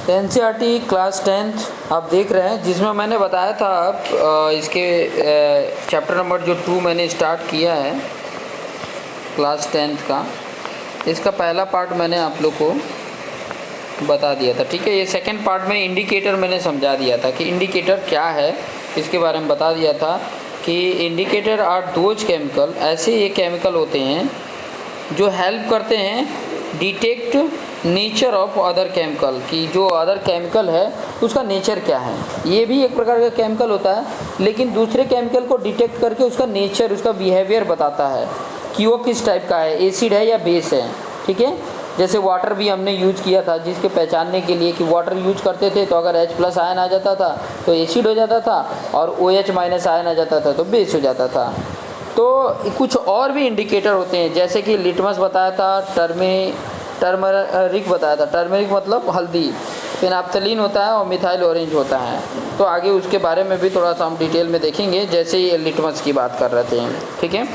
NCERT class 10th आप देख रहे हैं, जिसमें मैंने बताया था इसके चैप्टर नंबर जो 2 मैंने स्टार्ट किया है क्लास 10th का, इसका पहला पार्ट मैंने आप लोग को बता दिया था। ठीक है, ये सेकंड पार्ट में इंडिकेटर मैंने समझा दिया था कि इंडिकेटर क्या है, इसके बारे में बता दिया था कि इंडिकेटर आर दोज केमिकल, ऐसे ये केमिकल होते हैं जो हेल्प करते हैं detect nature of other chemical, कि जो अदर केमिकल है उसका नेचर क्या है। ये भी एक प्रकार का केमिकल होता है, लेकिन दूसरे केमिकल को डिटेक्ट करके उसका नेचर, उसका बिहेवियर बताता है कि वो किस टाइप का है, एसिड है या बेस है। ठीक है, जैसे वाटर भी हमने यूज किया था, जिसके पहचानने के लिए कि वाटर यूज करते थे तो अगर H+ आयन आ जाता था तो एसिड हो जाता था, और OH- आयन आ जाता था तो बेस हो जाता था। तो कुछ और भी इंडिकेटर होते हैं, जैसे कि लिटमस बताया था, टर्मरिक बताया था, टर्मरिक मतलब हल्दी, फिनाप्थलीन होता है और मिथाइल ऑरेंज होता है। तो आगे उसके बारे में भी थोड़ा सा हम डिटेल में देखेंगे, जैसे ये लिटमस की बात कर रहे थे। ठीक है,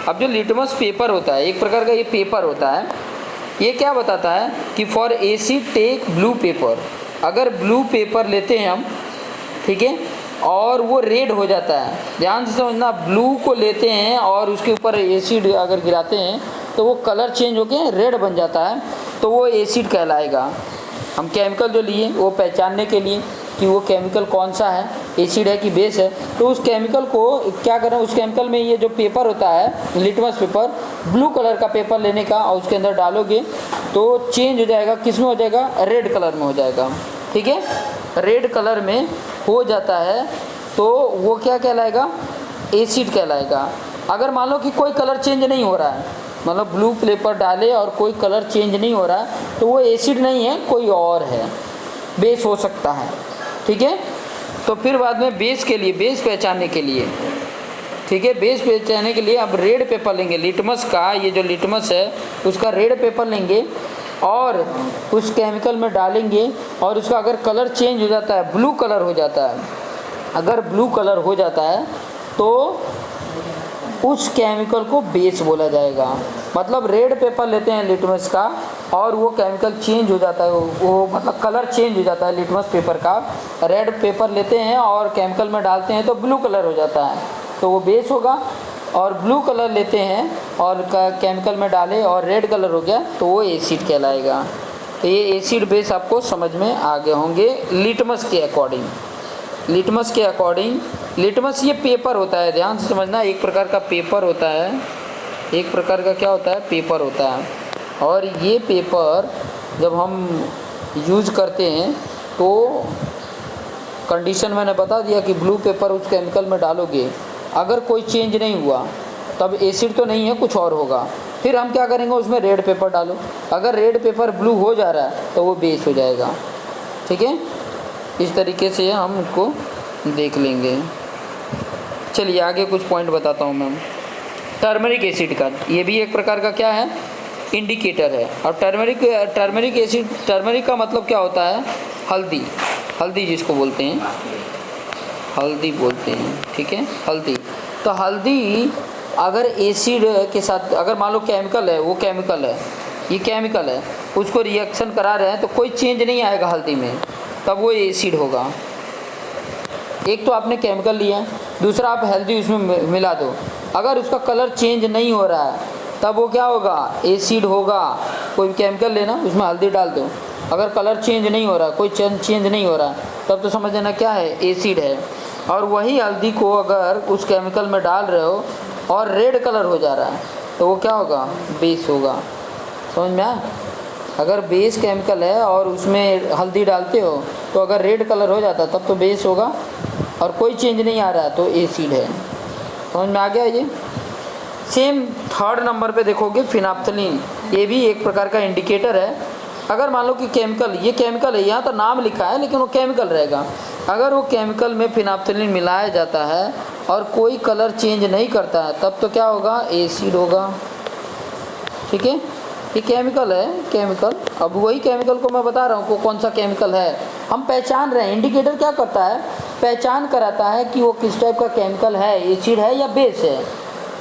अब जो लिटमस पेपर होता है, एक प्रकार का ये पेपर होता है, ये क्या बताता है कि for acid take blue paper. अगर ब्लू पेपर लेते हैं हम, ठीक है, और वो रेड हो जाता है, ध्यान से समझना, ब्लू को लेते हैं और उसके ऊपर एसिड अगर गिराते हैं तो वो कलर चेंज होकर रेड बन जाता है, तो वो एसिड कहलाएगा। हम केमिकल जो लिए वो पहचानने के लिए कि वो केमिकल कौन सा है, एसिड है कि बेस है, तो उस केमिकल को क्या करें, उस केमिकल में ये जो पेपर होता है लिटमस पेपर, ब्लू कलर का पेपर लेने का और उसके अंदर डालोगे तो चेंज हो जाएगा, किस में हो जाएगा, रेड कलर में हो जाएगा। ठीक है, रेड कलर में हो जाता है तो वो क्या कहलाएगा, एसिड कहलाएगा। अगर मान लो कि कोई कलर चेंज नहीं हो रहा है, मतलब ब्लू पेपर डाले और कोई कलर चेंज नहीं हो रहा है, तो वो एसिड नहीं है, कोई और है, बेस हो सकता है। ठीक है, तो फिर बाद में बेस के लिए, बेस पहचानने के लिए, ठीक है, बेस पहचानने के लिए अब रेड पेपर लेंगे लिटमस का, ये जो लिटमस है उसका रेड पेपर लेंगे और उस केमिकल में डालेंगे, और उसका अगर कलर चेंज हो जाता है, ब्लू कलर हो जाता है, अगर ब्लू कलर हो जाता है तो उस केमिकल को बेस बोला जाएगा। मतलब रेड पेपर लेते हैं लिटमस का और वो केमिकल चेंज हो जाता है, वो मतलब कलर चेंज हो जाता है लिटमस पेपर का। रेड पेपर लेते हैं और केमिकल में डालते हैं तो ब्लू कलर हो जाता है, तो वो बेस होगा। और ब्लू कलर लेते हैं और केमिकल में डाले और रेड कलर हो गया तो वो एसिड कहलाएगा। तो ये एसिड बेस आपको समझ में आ गए होंगे लिटमस के अकॉर्डिंग। लिटमस के अकॉर्डिंग, लिटमस ये पेपर होता है, ध्यान से समझना, एक प्रकार का पेपर होता है, एक प्रकार का क्या होता है, पेपर होता है। और ये पेपर जब हम यूज करते हैं तो कंडीशन मैंने बता दिया कि ब्लू पेपर उस केमिकल में डालोगे, अगर कोई चेंज नहीं हुआ तब एसिड तो नहीं है, कुछ और होगा। फिर हम क्या करेंगे, उसमें रेड पेपर डालो, अगर रेड पेपर ब्लू हो जा रहा है तो वो बेस हो जाएगा। ठीक है, इस तरीके से हम उसको देख लेंगे। चलिए आगे कुछ पॉइंट बताता हूँ मैं। टर्मरिक एसिड का, ये भी एक प्रकार का क्या है, इंडिकेटर है। और टर्मरिक एसिड, टर्मरिक का मतलब क्या होता है, हल्दी, हल्दी जिसको बोलते हैं, हल्दी बोलते हैं। ठीक है, हल्दी। तो हल्दी अगर एसिड के साथ, अगर मान लो केमिकल है, वो केमिकल है, ये केमिकल है, उसको रिएक्शन करा रहे हैं तो कोई चेंज नहीं आएगा हल्दी में, तब वो एसिड होगा। एक तो आपने केमिकल लिया है, दूसरा आप हल्दी उसमें मिला दो, अगर उसका कलर चेंज नहीं हो रहा है तब वो क्या होगा, एसिड होगा। कोई केमिकल लेना, उसमें हल्दी डाल दो, अगर कलर चेंज नहीं हो रहा, कोई चेंज नहीं हो रहा, तब तो समझ लेना क्या है, एसिड है। और वही हल्दी को अगर उस केमिकल में डाल रहे हो और रेड कलर हो जा रहा है तो वो क्या होगा, बेस होगा। समझ में आया, अगर बेस केमिकल है और उसमें हल्दी डालते हो तो अगर रेड कलर हो जाता तब तो बेस होगा, और कोई चेंज नहीं आ रहा है तो एसिड है। समझ में आ गया। ये सेम थर्ड नंबर पे देखोगे फिनाप्थलीन, ये भी एक प्रकार का इंडिकेटर है। अगर मान लो कि केमिकल, ये केमिकल है, यहाँ तो नाम लिखा है लेकिन वो केमिकल रहेगा, अगर वो केमिकल में फिनाप्थलीन मिलाया जाता है और कोई कलर चेंज नहीं करता है तब तो क्या होगा, एसिड होगा। ठीक है, ये केमिकल है, केमिकल। अब वही केमिकल को मैं बता रहा हूँ कौन सा केमिकल है, हम पहचान रहे हैं। इंडिकेटर क्या करता है, पहचान कराता है कि वो किस टाइप का केमिकल है, एसिड है या बेस है।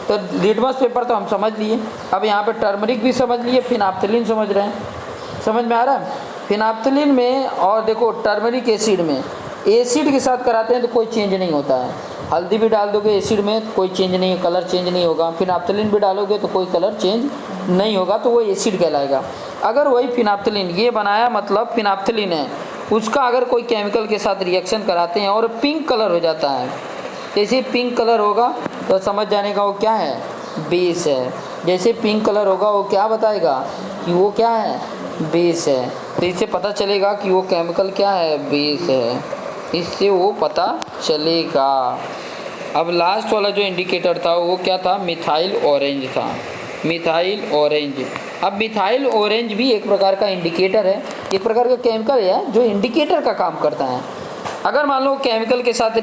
तो लिटमस पेपर तो हम समझ लिए, अब यहाँ पे टर्मरिक भी समझ लिए, फिनाप्थलीन समझ रहे हैं। समझ में आ रहा है। फिनाप्थलीन में और देखो टर्मरिक एसिड में एसिड के साथ कराते हैं तो कोई चेंज नहीं होता है। हल्दी भी डाल दोगे एसिड में तो कोई चेंज नहीं, कलर चेंज नहीं होगा। फिनाप्थलीन भी डालोगे तो कोई कलर चेंज नहीं होगा, तो वो एसिड कहलाएगा। अगर वही फिनाप्थलीन ये बनाया मतलब फिनाप्थलीन है, उसका अगर कोई केमिकल के साथ रिएक्शन कराते हैं और पिंक कलर हो जाता है, जैसे पिंक कलर होगा तो समझ जाने का वो क्या है, बेस है। जैसे पिंक कलर होगा वो क्या बताएगा कि वो क्या है, बेस है। तो इससे पता चलेगा कि वो केमिकल क्या है, बेस है, इससे वो पता चलेगा। अब लास्ट वाला जो इंडिकेटर था वो क्या था, मिथाइल ऑरेंज था, मिथाइल ऑरेंज। अब मिथाइल ऑरेंज भी एक प्रकार का इंडिकेटर है, एक प्रकार का केमिकल है जो इंडिकेटर का काम करता है। अगर मान लो केमिकल के साथ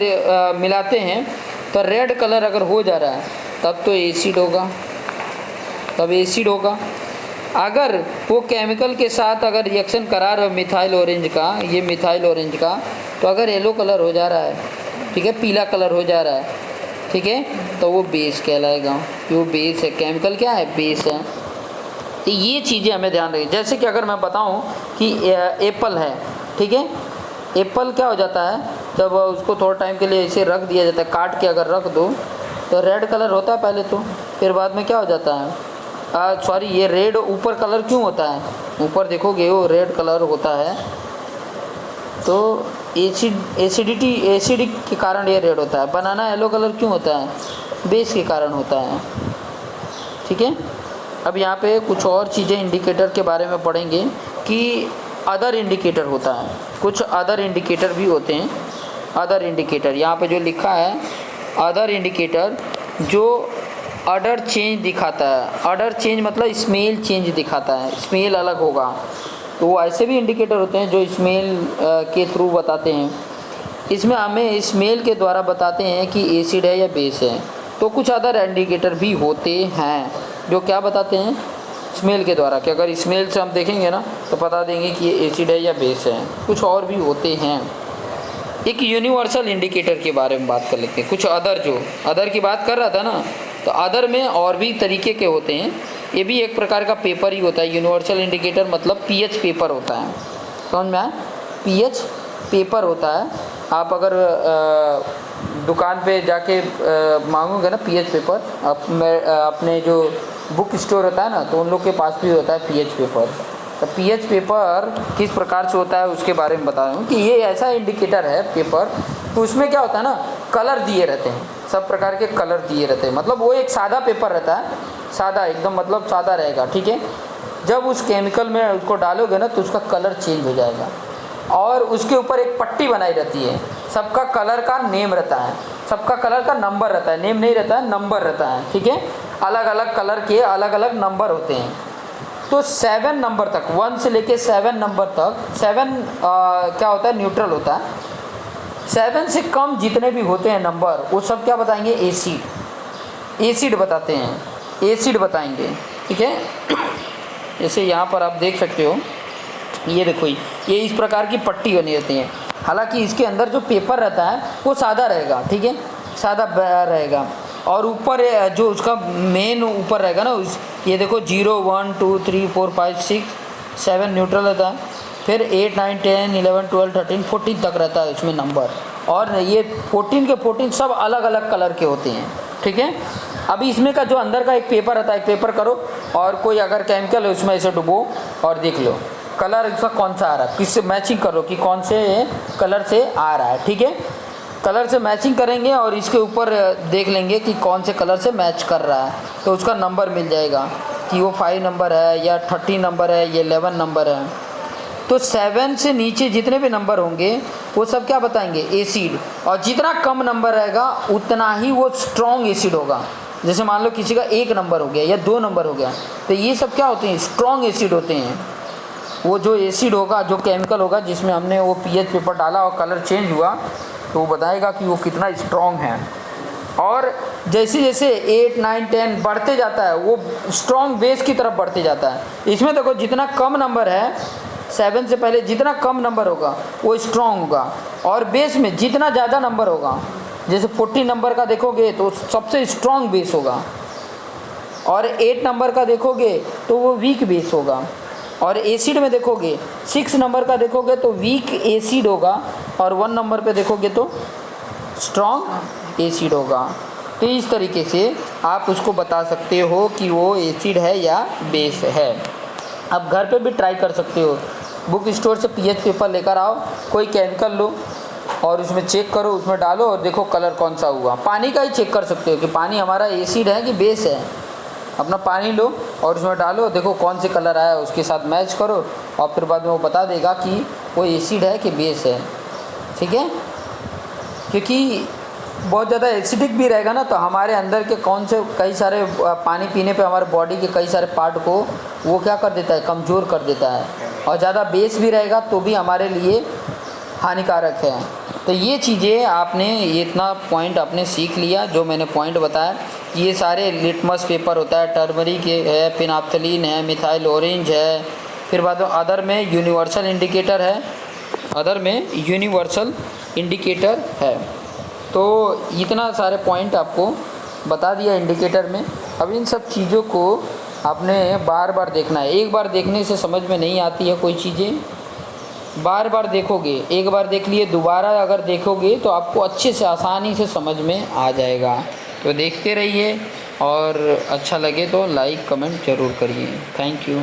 मिलाते हैं तो रेड कलर अगर हो जा रहा है तब तो एसिड होगा, तब एसिड होगा। अगर वो केमिकल के साथ अगर रिएक्शन करा रहे हो मिथाइल ऑरेंज का, ये मिथाइल ऑरेंज का, तो अगर येलो कलर हो जा रहा है, ठीक है, पीला कलर हो जा रहा है, ठीक है, तो वो बेस कहलाएगा। वो बेस है, केमिकल क्या है, बेस है। तो ये चीज़ें हमें ध्यान रखिए। जैसे कि अगर मैं बताऊं कि एप्पल है, ठीक है, एप्पल क्या हो जाता है जब उसको थोड़ा टाइम के लिए ऐसे रख दिया जाता है, काट के अगर रख दो तो रेड कलर होता है पहले तो, फिर बाद में क्या हो जाता है, सॉरी ये रेड ऊपर कलर क्यों होता है, ऊपर देखोगे वो रेड कलर होता है, तो एसिडिक के कारण ये रेड होता है। बनाना येलो कलर क्यों होता है, बेस के कारण होता है, ठीक है। अब यहाँ पे कुछ और चीज़ें इंडिकेटर के बारे में पढ़ेंगे कि अदर इंडिकेटर होता है, कुछ अदर इंडिकेटर भी होते हैं। अदर इंडिकेटर यहाँ पे जो लिखा है, अदर इंडिकेटर जो ऑर्डर चेंज दिखाता है। ऑर्डर चेंज मतलब स्मेल चेंज दिखाता है, स्मेल अलग होगा, तो वो ऐसे भी इंडिकेटर होते हैं जो स्मेल के थ्रू बताते हैं। इसमें हमें स्मेल के द्वारा बताते हैं कि एसिड है या बेस है। तो कुछ अदर इंडिकेटर भी होते हैं जो क्या बताते हैं, स्मेल के द्वारा, कि अगर स्मेल से हम देखेंगे ना तो बता देंगे कि ये एसिड है या बेस है। कुछ और भी होते हैं। एक यूनिवर्सल इंडिकेटर के बारे में बात कर लेते हैं। कुछ अदर, जो अदर की बात कर रहा था ना, तो अदर में और भी तरीके के होते हैं। ये भी एक प्रकार का पेपर ही होता है। यूनिवर्सल इंडिकेटर मतलब पीएच पेपर होता है, समझ में आया, पीएच पेपर होता है। आप अगर दुकान पे जाके मांगोगे ना पीएच पेपर, अपने जो बुक स्टोर होता है ना, तो उन लोग के पास भी होता है पीएच पेपर। तो पीएच पेपर किस प्रकार से होता है उसके बारे में बता रहा हूँ कि ये ऐसा इंडिकेटर है पेपर, तो उसमें क्या होता है ना, कलर दिए रहते हैं, सब प्रकार के कलर दिए रहते हैं। मतलब वो एक सादा पेपर रहता है, सादा एकदम, मतलब सादा रहेगा, ठीक है। जब उस केमिकल में उसको डालोगे ना तो उसका कलर चेंज हो जाएगा, और उसके ऊपर एक पट्टी बनाई रहती है। सबका कलर का नेम रहता है, सबका कलर का नंबर रहता है, नेम नहीं रहता है, नंबर रहता है, ठीक है। अलग अलग कलर के अलग अलग नंबर होते हैं। तो 7 नंबर तक, 1 से लेके 7 नंबर तक, 7 क्या होता है, न्यूट्रल होता है। 7 से कम जितने भी होते हैं नंबर, वो सब क्या बताएंगे, एसिड, एसिड बताते हैं, एसिड बताएंगे, ठीक है। जैसे यहाँ पर आप देख सकते हो, ये देखो, ये इस प्रकार की पट्टी बनी रहती है। हालांकि इसके अंदर जो पेपर रहता है वो सादा रहेगा, ठीक है, सादा रहेगा, और ऊपर जो उसका मेन ऊपर रहेगा ना, ये देखो 0 1 2 3 4 5 6 7 न्यूट्रल रहता है, फिर 8 9 10 11 12 13 14 तक रहता है उसमें नंबर, और ये 14 के 14 सब अलग अलग कलर के होते हैं, ठीक है। अभी इसमें का जो अंदर का एक पेपर रहता है, एक पेपर करो और कोई अगर केमिकल है उसमें ऐसे डुबो और देख लो कलर इसका कौन सा आ रहा है, किससे मैचिंग करो कि कौन से कलर से आ रहा है, ठीक है। कलर से मैचिंग करेंगे और इसके ऊपर देख लेंगे कि कौन से कलर से मैच कर रहा है, तो उसका नंबर मिल जाएगा कि वो 5 नंबर है या 30 नंबर है या 11 नंबर है। तो 7 से नीचे जितने भी नंबर होंगे वो सब क्या बताएंगे, एसिड, और जितना कम नंबर रहेगा उतना ही वो स्ट्रॉन्ग एसिड होगा। जैसे मान लो किसी का 1 नंबर हो गया या 2 नंबर हो गया, तो ये सब क्या होते हैं, स्ट्रॉन्ग एसिड होते हैं। वो जो एसिड होगा, जो केमिकल होगा जिसमें हमने वो पीएच पेपर डाला और कलर चेंज हुआ, तो वो बताएगा कि वो कितना स्ट्रॉन्ग है। और जैसे जैसे 8 9 10 बढ़ते जाता है, वो स्ट्रॉन्ग बेस की तरफ बढ़ते जाता है। इसमें देखो जितना कम नंबर है, 7 से पहले जितना कम नंबर होगा वो स्ट्रॉन्ग होगा, और बेस में जितना ज़्यादा नंबर होगा, जैसे 40 नंबर का देखोगे तो सबसे स्ट्रॉन्ग बेस होगा, और 8 नंबर का देखोगे तो वो वीक बेस होगा, और एसिड में देखोगे 6 नंबर का देखोगे तो वीक एसिड होगा, और 1 नंबर पे देखोगे तो स्ट्रॉन्ग एसिड होगा। तो इस तरीके से आप उसको बता सकते हो कि वो एसिड है या बेस है। आप घर पे भी ट्राई कर सकते हो, बुक स्टोर से पीएच पेपर लेकर आओ, कोई केमिकल लो और उसमें चेक करो, उसमें डालो और देखो कलर कौन सा हुआ। पानी का ही चेक कर सकते हो कि पानी हमारा एसिड है कि बेस है। अपना पानी लो और उसमें डालो, देखो कौन से कलर आया, उसके साथ मैच करो और फिर बाद में वो बता देगा कि वो एसिड है कि बेस है। ठीक है, क्योंकि बहुत ज़्यादा एसिडिक भी रहेगा ना तो हमारे अंदर के कौन से कई सारे पानी पीने पे हमारे बॉडी के कई सारे पार्ट को वो क्या कर देता है, कमज़ोर कर देता है। और ज़्यादा बेस भी रहेगा तो भी हमारे लिए हानिकारक है। तो ये चीज़ें आपने ये इतना पॉइंट आपने सीख लिया जो मैंने पॉइंट बताया। ये सारे लिटमस पेपर होता है, टर्मरिक है, फिनाप्थलीन है, मिथाइल ऑरेंज है, फिर बाद में अदर में यूनिवर्सल इंडिकेटर है, अदर में यूनिवर्सल इंडिकेटर है। तो इतना सारे पॉइंट आपको बता दिया इंडिकेटर में। अब इन सब चीज़ों को आपने बार बार देखना है, एक बार देखने से समझ में नहीं आती है कोई चीज़ें, बार बार देखोगे, एक बार देख लिए दोबारा अगर देखोगे तो आपको अच्छे से आसानी से समझ में आ जाएगा। तो देखते रहिए और अच्छा लगे तो लाइक कमेंट ज़रूर करिए। Thank you.